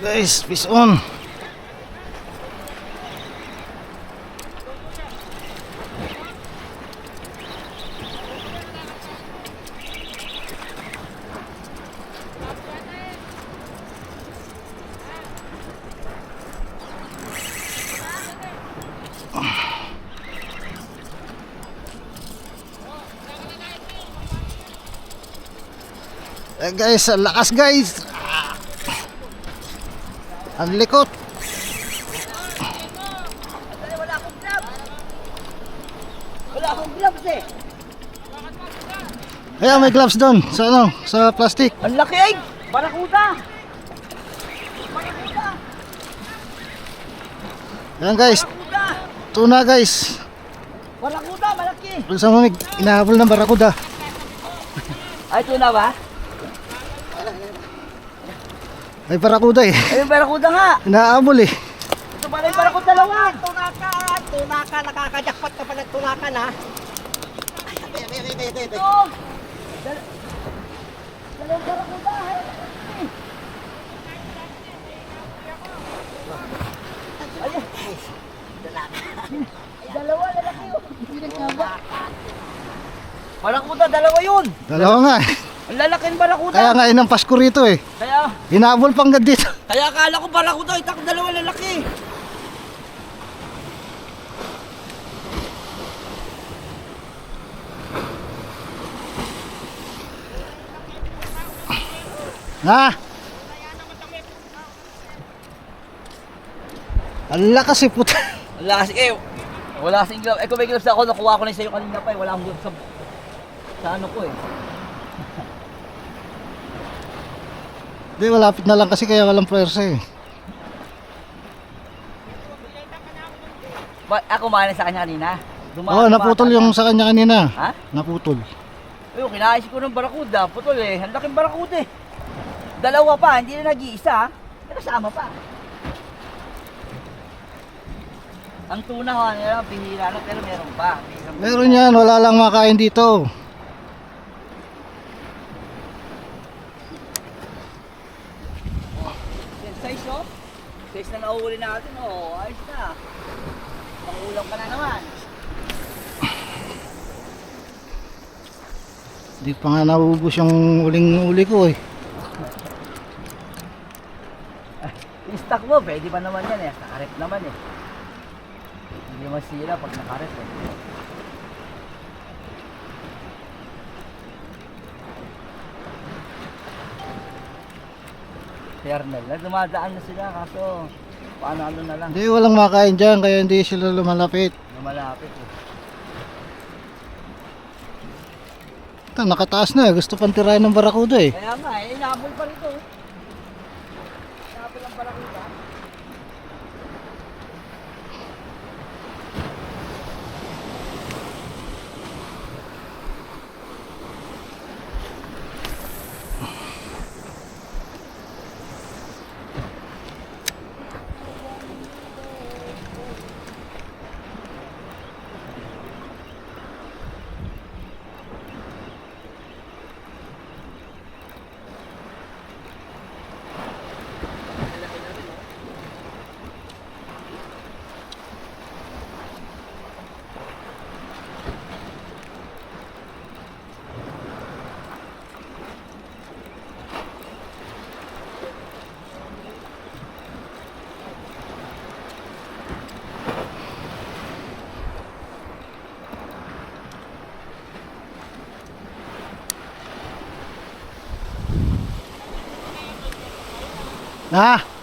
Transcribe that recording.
Guys, fish on. Guys, ang lakas guys. Ang likot. Wala akong gloves eh. Kaya may gloves doon sa ano, sa plastic. Ang laki ay! Barakuda! Barakuda! Ayan guys, Barakuda! tuna guys. Barakuda, malaki! Sa mamig, inahabol ng barakuda. Ay, tuna ba? May barakuda eh. Ay, yung barakuda nga! Inahabol eh. Ito pala yung barakuda dalawa! Tuna ka, nakakajakpat ka pala tuna ka na. Ito! Dalawang barakuda! Ayun! Dalawa, lalaki yun! Barakuda, dalawa yun! Dalawa nga eh. Ang lalaki ng barakuda! Kaya nga inang Pasko rito eh. Kaya, Inahabol pang dito. kaya akala ko barakuda, itak dalawa lalaki! Ha? Ang lakas eh puta. Wala kasi eh, wala kasing gloves. Eh kung may gloves ako, nakuha ko na sa'yo kanina pa eh. Wala akong gloves sa ano ko eh. Hindi, malapit na lang kasi kaya walang pwersa eh. Ako kumain sa kanya kanina. Oo, naputol yung sa kanya kanina. Ha? Naputol. Ayun, kinaisip ko ng barakuda. Putol eh. Ang laking barakuda eh. Dalawa pa, hindi na nag-iisa. Kasama pa. Ang tuna ko, ano, bihira na, pero meron pa. Meron yan, wala lang makain dito. Yung size, no? Size na nauuli natin, oh. Ayos na. Pangulang ka na naman. Hindi pa nga naubos yung uling uli ko eh. Yung stock mo, pwede pa naman yan eh. Nakarep naman eh. Hindi masira pag nakarep eh. Fairnel na, dumadaan na sila kaso paano na lang. Hindi, walang makain dyan kaya hindi sila lumalapit. Lumalapit eh. Ito, nakataas na, gusto pang tirahin ng barakuda eh. Kaya nga eh, inabol pa rito eh. Inabol ang barakuda. Ha?